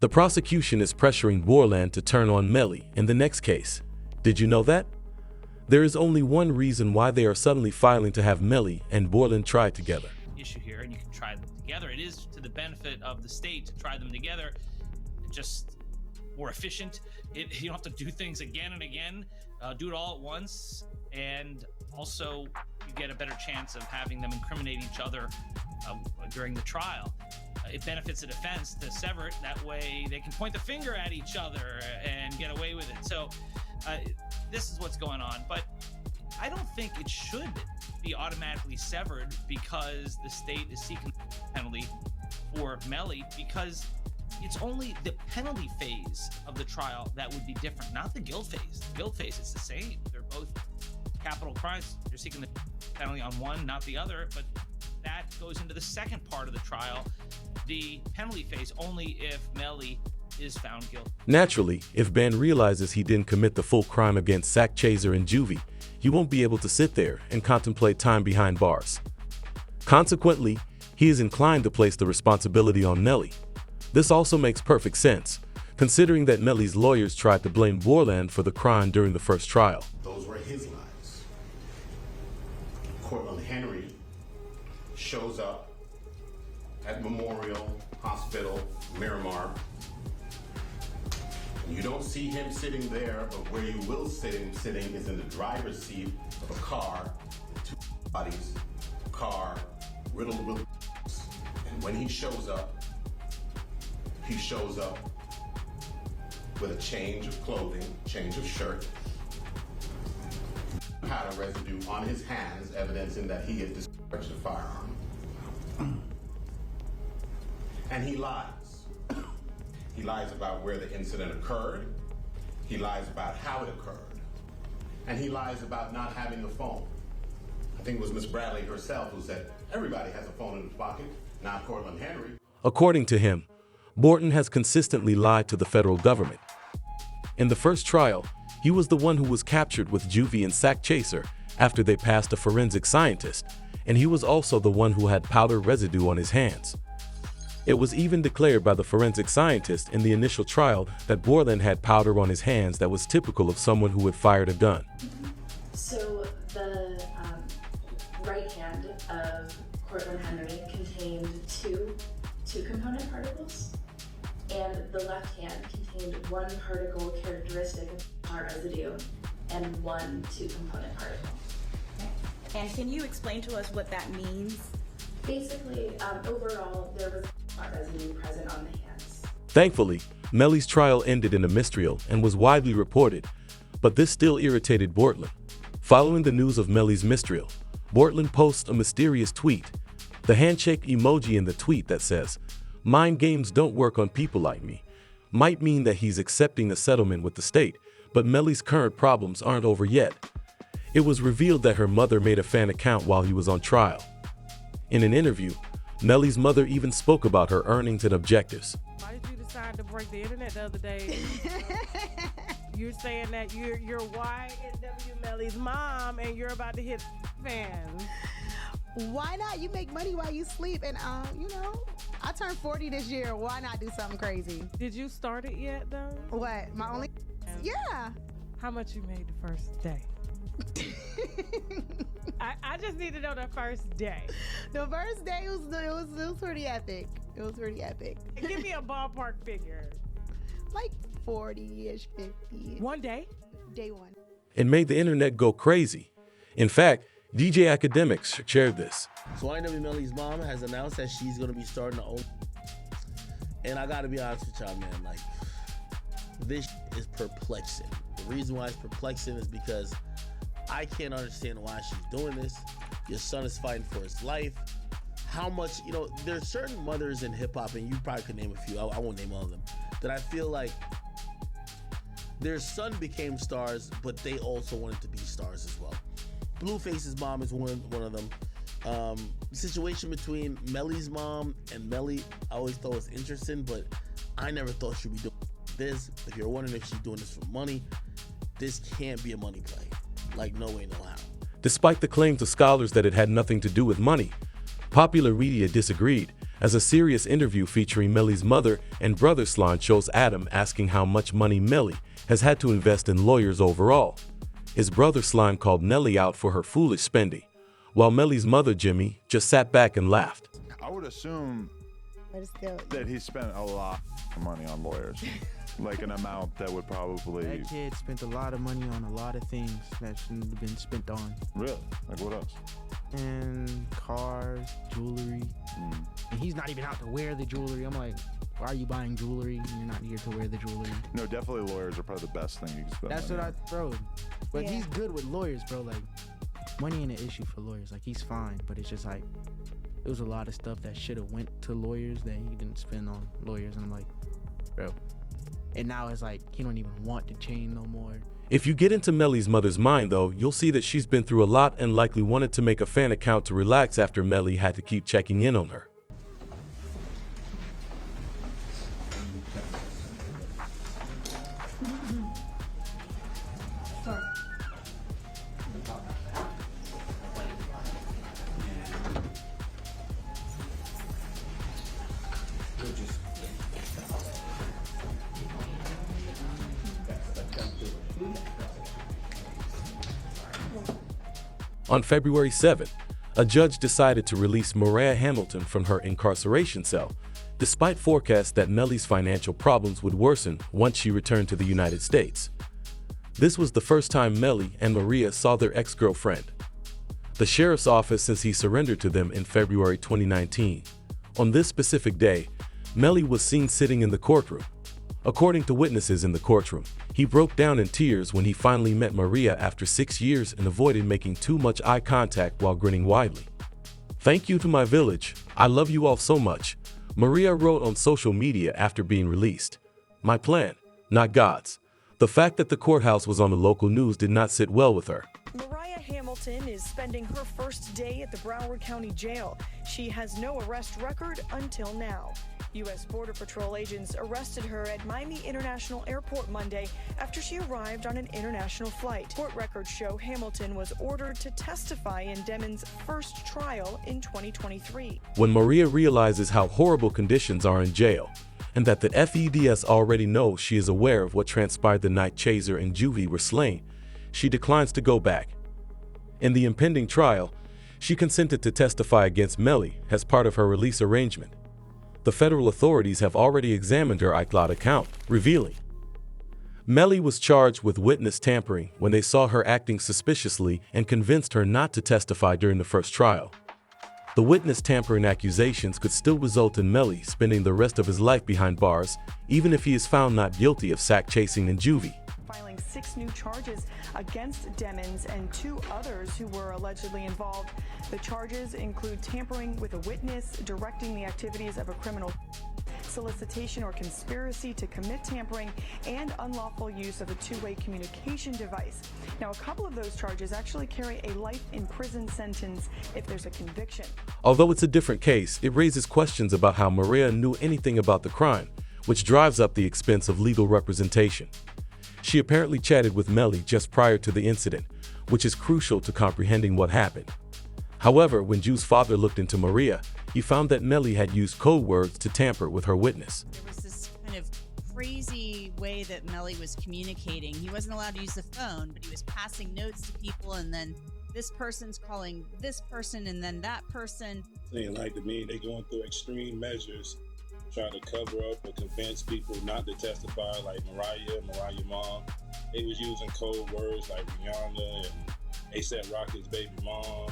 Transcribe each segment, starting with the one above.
The prosecution is pressuring Bortlen to turn on Melly in the next case. Did you know that? There is only one reason why they are suddenly filing to have Melly and Bortlen tried together. Issue here, and you can try them together. It is to the benefit of the state to try them together, just more efficient. You don't have to do things again and again. Do it all at once, and also you get a better chance of having them incriminate each other during the trial. It benefits the defense to sever it. That way they can point the finger at each other and get away with it. So this is what's going on. But I don't think it should be automatically severed because the state is seeking a penalty for Melly, because it's only the penalty phase of the trial that would be different, not the guilt phase. The guilt phase is the same. They're both capital crimes. You're seeking the penalty on one, not the other, but that goes into the second part of the trial, the penalty phase, only if Melly is found guilty. Naturally, if Ben realizes he didn't commit the full crime against Zach Chaser and Juvie, he won't be able to sit there and contemplate time behind bars. Consequently, he is inclined to place the responsibility on Melly. This also makes perfect sense, considering that Melly's lawyers tried to blame Bortlen for the crime during the first trial. Those were his lies. Cortland Henry shows up at Memorial Hospital, Miramar. You don't see him sitting there, but where you will see him sitting is in the driver's seat of a car, two bodies, a car riddled with bullets. And when he shows up with a change of clothing, change of shirt, powder residue on his hands, evidencing that he had discharged a firearm. And he lies. He lies about where the incident occurred. He lies about how it occurred. And he lies about not having a phone. I think it was Miss Bradley herself who said, everybody has a phone in his pocket, not Cortland Henry. According to him, Bortlen has consistently lied to the federal government. In the first trial, he was the one who was captured with Juvie and Zach Chaser after they passed a forensic scientist, and he was also the one who had powder residue on his hands. It was even declared by the forensic scientist in the initial trial that Bortlen had powder on his hands that was typical of someone who had fired a gun. So the right hand of Cortland Henry contained two component particles, and the left hand contained one particle characteristic of powder residue and one two-component particle. And can you explain to us what that means? Basically, overall, there was powder residue present on the hands. Thankfully, Melly's trial ended in a mistrial and was widely reported, but this still irritated Bortlen. Following the news of Melly's mistrial, Bortlen posts a mysterious tweet, the handshake emoji in the tweet that says, "Mind games don't work on people like me," might mean that he's accepting a settlement with the state, but Melly's current problems aren't over yet. It was revealed that her mother made a fan account while he was on trial. In an interview, Melly's mother even spoke about her earnings and objectives. Why did you decide to break the internet the other day? You're saying that you're YNW Melly's mom and you're about to hit fans. Why not? You make money while you sleep, and I turned 40 this year. Why not do something crazy? Did you start it yet though? What? My only? Yeah. How much you made the first day? I just need to know the first day. The first day was pretty epic. It was pretty epic. Give me a ballpark figure. Like 40-ish, 50. One day? Day one. It made the internet go crazy. In fact, DJ Academics shared this. So YNW Melly's mom has announced that she's going to be starting her own. And I got to be honest with y'all, man. Like, this is perplexing. The reason why it's perplexing is because I can't understand why she's doing this. Your son is fighting for his life. How much, there's certain mothers in hip hop, and you probably could name a few, I won't name all of them, that I feel like their son became stars, but they also wanted to be stars as well. Blueface's mom is one of them. The situation between Melly's mom and Melly, I always thought was interesting, but I never thought she'd be doing this. If you're wondering if she's doing this for money, this can't be a money play. Like, no way, no how. Despite the claims of scholars that it had nothing to do with money, popular media disagreed, as a serious interview featuring Melly's mother and brother Slime shows Adam asking how much money Melly has had to invest in lawyers overall. His brother Slime called Nelly out for her foolish spending, while Melly's mother Jimmy just sat back and laughed. I would assume But it's still, that he spent a lot of money on lawyers. Like an amount that would probably... That kid spent a lot of money on a lot of things that shouldn't have been spent on. Really? Like what else? And cars, jewelry. And he's not even out to wear the jewelry. I'm like, why are you buying jewelry and you're not here to wear the jewelry? No, definitely lawyers are probably the best thing you can spend That's money what on. bro. But Yeah. he's good with lawyers, bro. Like, money ain't an issue for lawyers. Like, he's fine, but it's just like, it was a lot of stuff that should have went to lawyers that he didn't spend on lawyers. And I'm like, bro. And now it's like, he don't even want to chain no more. If you get into Melly's mother's mind though, you'll see that she's been through a lot and likely wanted to make a fan account to relax after Melly had to keep checking in on her. On February 7th, a judge decided to release Mariah Hamilton from her incarceration cell, despite forecasts that Melly's financial problems would worsen once she returned to the United States. This was the first time Melly and Maria saw their ex-girlfriend, the sheriff's office, since he surrendered to them in February 2019. On this specific day, Melly was seen sitting in the courtroom. According to witnesses in the courtroom, he broke down in tears when he finally met Maria after 6 years and avoided making too much eye contact while grinning widely. "Thank you to my village. I love you all so much," Maria wrote on social media after being released. "My plan, not God's." The fact that the courthouse was on the local news did not sit well with her. Mariah Hamilton is spending her first day at the Broward County Jail. She has no arrest record until now. U.S. Border Patrol agents arrested her at Miami International Airport Monday after she arrived on an international flight. Court records show Hamilton was ordered to testify in Demon's first trial in 2023. When Maria realizes how horrible conditions are in jail, and that the FEDS already knows she is aware of what transpired the night Chaser and Juvie were slain, she declines to go back. In the impending trial, she consented to testify against Melly as part of her release arrangement. The federal authorities have already examined her iCloud account, revealing Melly was charged with witness tampering when they saw her acting suspiciously and convinced her not to testify during the first trial. The witness tampering accusations could still result in Melly spending the rest of his life behind bars, even if he is found not guilty of sack chasing and juvie. Filing 6 new charges against Demons and 2 others who were allegedly involved. The charges include tampering with a witness, directing the activities of a criminal, solicitation or conspiracy to commit tampering, and unlawful use of a two-way communication device. Now, a couple of those charges actually carry a life in prison sentence if there's a conviction. Although it's a different case, it raises questions about how Maria knew anything about the crime, which drives up the expense of legal representation. She apparently chatted with Melly just prior to the incident, which is crucial to comprehending what happened. However, when Ju's father looked into Maria, he found that Melly had used code words to tamper with her witness. There was this kind of crazy way that Melly was communicating. He wasn't allowed to use the phone, but he was passing notes to people, and then this person's calling this person, and then that person. Saying like to me, they going through extreme measures, trying to cover up or convince people not to testify, like Mariah mom. They was using code words like Rihanna and A$AP Rocky's baby mom.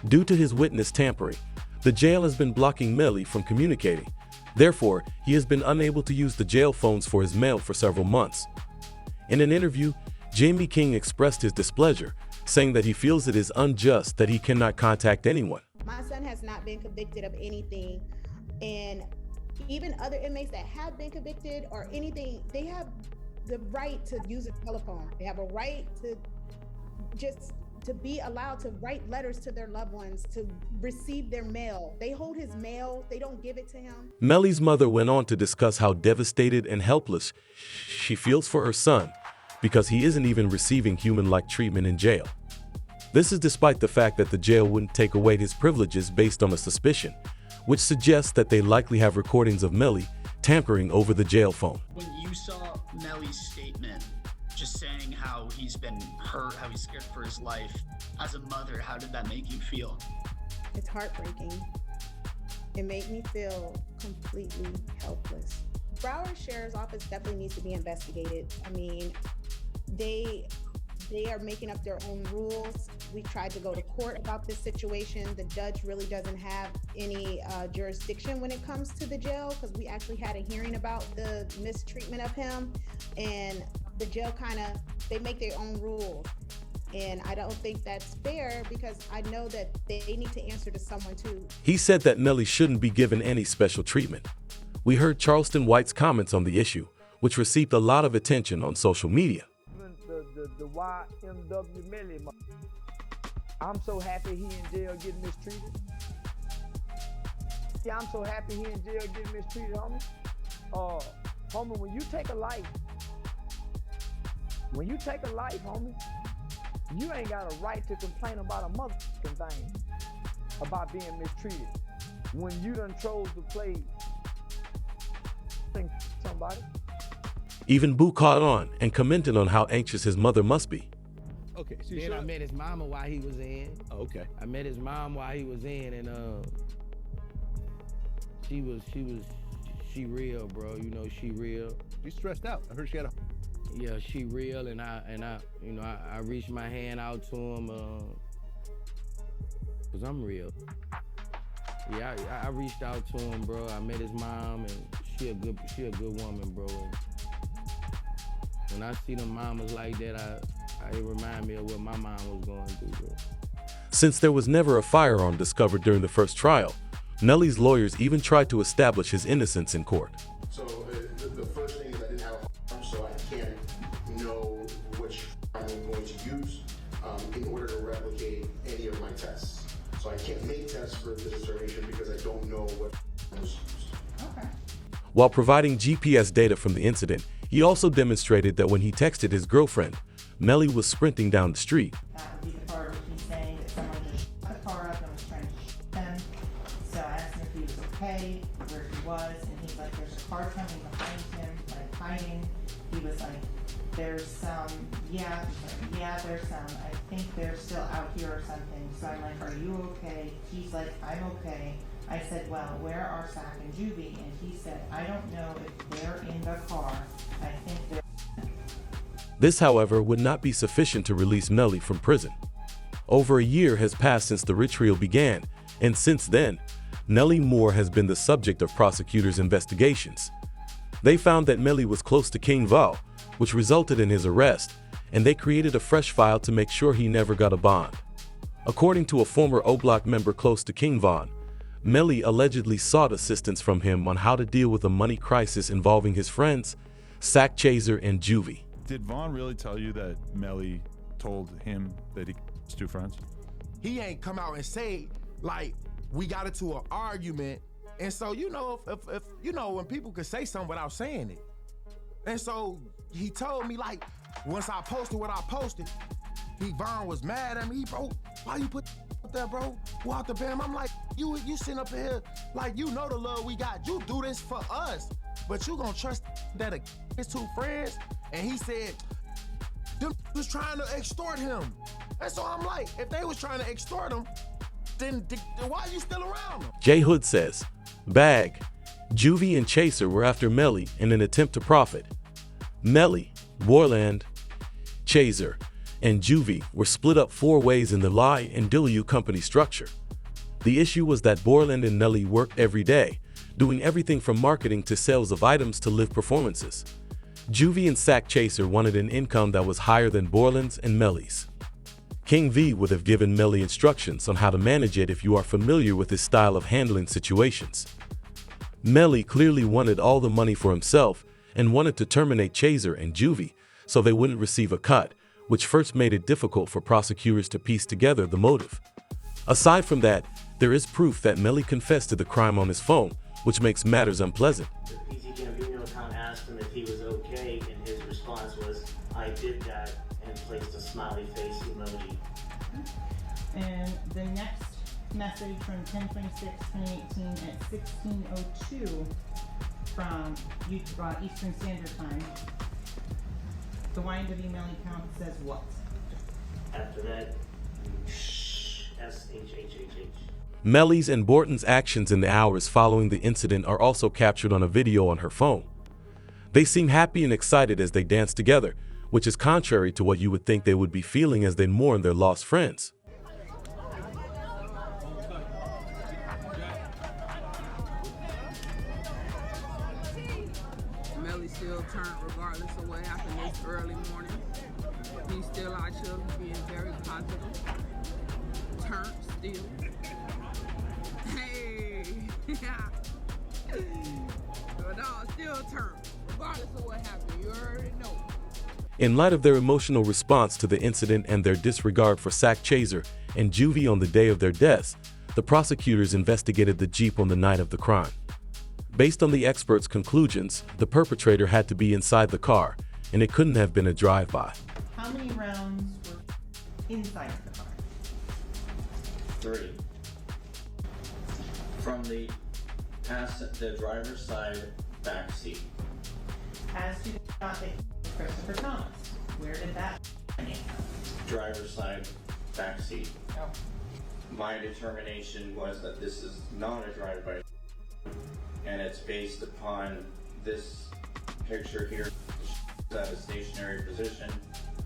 Due to his witness tampering, the jail has been blocking Melly from communicating. Therefore, he has been unable to use the jail phones for his mail for several months. In an interview, Jamie King expressed his displeasure, saying that he feels it is unjust that he cannot contact anyone. My son has not been convicted of anything, and even other inmates that have been convicted or anything, they have the right to use a telephone. They have a right to just to be allowed to write letters to their loved ones, to receive their mail. They hold his mail, they don't give it to him. Melly's mother went on to discuss how devastated and helpless she feels for her son because he isn't even receiving human-like treatment in jail. This is despite the fact that the jail wouldn't take away his privileges based on a suspicion, which suggests that they likely have recordings of Melly tampering over the jail phone. When you saw Melly's statement, just saying how he's been hurt, how he's scared for his life, as a mother, how did that make you feel? It's heartbreaking. It made me feel completely helpless. Broward Sheriff's Office definitely needs to be investigated. I mean, they are making up their own rules. We tried to go to court about this situation. The judge really doesn't have any jurisdiction when it comes to the jail, because we actually had a hearing about the mistreatment of him, and the jail they make their own rules. And I don't think that's fair, because I know that they need to answer to someone too. He said that Melly shouldn't be given any special treatment. We heard Charleston White's comments on the issue, which received a lot of attention on social media. The YNW Melly. I'm so happy he in jail getting mistreated. Yeah, I'm so happy he in jail getting mistreated, homie. Homie, when you take a life, homie, you ain't got a right to complain about a motherfucking thing about being mistreated. When you done chose to play somebody. Even Boo caught on and commented on how anxious his mother must be. Okay, so then I met his mama while he was in. Oh, okay. I met his mom while he was in, and she real, bro. You know, she real. She's stressed out. I heard she had a. Yeah, she real, and I reached my hand out to him, cause I'm real. Yeah, I reached out to him, bro. I met his mom, and she a good woman, bro. And when I see them mamas like that, it remind me of what my mom was going through, bro. Since there was never a firearm discovered during the first trial, Melly's lawyers even tried to establish his innocence in court. So the first thing is I didn't have a firearm, so I can't know which I'm going to use in order to replicate any of my tests. So I can't make tests for the determination because I don't know what was used. Okay. While providing GPS data from the incident, he also demonstrated that when he texted his girlfriend, Melly was sprinting down the street. That would be the part where he's saying that someone just shut the car up and was trying to shoot them. So I asked him if he was okay, where he was, and he's like, there's a car coming behind him, like hiding. He was like, there's some, yeah, there's some. I think they're still out here or something. So I'm like, are you okay? He's like, I'm okay. I said, well, where are Sack and Juvie? And he said, I don't know if they're in the car. I think they're... This, however, would not be sufficient to release Melly from prison. Over a year has passed since the ritual began, and since then, Nellie Moore has been the subject of prosecutors' investigations. They found that Melly was close to King Val, which resulted in his arrest, and they created a fresh file to make sure he never got a bond. According to a former O-Block member close to King Von, Melly allegedly sought assistance from him on how to deal with a money crisis involving his friends, Sack Chaser and Juvie. Did Vaughn really tell you that Melly told him that he was two friends? He ain't come out and say, like, we got into an argument. And so, you know, if you know, when people could say something without saying it. And so he told me, like, once I posted what I posted, Vaughn was mad at me. Bro, why you put up there, bro? Walk the bam. I'm like, you sitting up here, like, you know the love we got. You do this for us, but you gonna trust that his two friends? And he said, them was trying to extort him. And so I'm like, if they was trying to extort him, then why are you still around them? J. Hood says, Bag, Juvie and Chaser were after Melly in an attempt to profit. Melly, Bortlen, Chaser, and Juvie were split up 4 ways in the Lie and W company structure. The issue was that Bortlen and Melly worked every day, doing everything from marketing to sales of items to live performances. Juvie and Sack Chaser wanted an income that was higher than Bortlen's and Melly's. King V would have given Melly instructions on how to manage it if you are familiar with his style of handling situations. Melly clearly wanted all the money for himself and wanted to terminate Chaser and Juvie so they wouldn't receive a cut, which first made it difficult for prosecutors to piece together the motive. Aside from that, there is proof that Melly confessed to the crime on his phone, which makes matters unpleasant. The PC Gambino account asked him if he was okay, and his response was, I did that, and placed a smiley face emoji. And the next message from 10/26/2018 at 16:02 from Eastern Standard Time. The YNW Melly account says what? After that, SHHHH. Melly's and Bortlen's actions in the hours following the incident are also captured on a video on her phone. They seem happy and excited as they dance together, which is contrary to what you would think they would be feeling as they mourn their lost friends. Melly still turned regardless of what happened this early morning. He's still out here being very positive. Turned still. Hey! But no, still turned. Regardless of what happened, you already know. In light of their emotional response to the incident and their disregard for Sack Chaser and Juvie on the day of their deaths, the prosecutors investigated the Jeep on the night of the crime. Based on the experts' conclusions, the perpetrator had to be inside the car, and it couldn't have been a drive-by. How many rounds were inside the car? 3. From the driver's side back seat. As to the shot that Christopher Thomas, where did that come from? Driver's side back seat. Oh. My determination was that this is not a drive-by, and it's based upon this picture here at a stationary position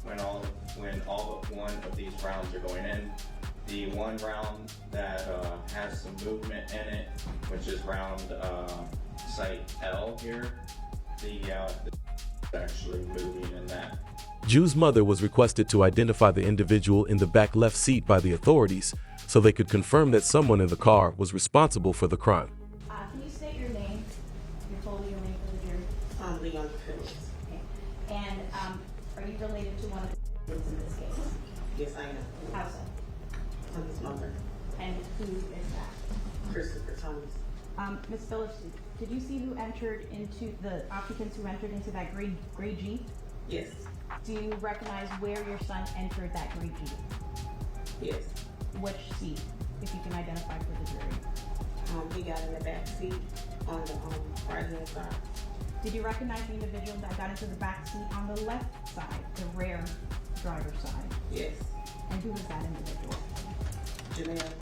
when all but one of these rounds are going in. The one round that has some movement in it, which is round site L here, the actually moving in that. Ju's mother was requested to identify the individual in the back left seat by the authorities so they could confirm that someone in the car was responsible for the crime. Can you state your name, your full legal name for the jury? Leon Phillips. Okay. And are you related to one of the victims in this case? Yes, I am. How so? I'm his mother. And who is that? Christopher Thomas. Ms. Phillips, did you see who entered into the occupants who entered into that gray Jeep? Yes. Do you recognize where your son entered that gray Jeep? Yes. Which seat, if you can identify for the jury? He got in the back seat on the right hand side. Did you recognize the individual that got into the back seat on the left side, the rear driver's side? Yes. And who was that individual? Janelle.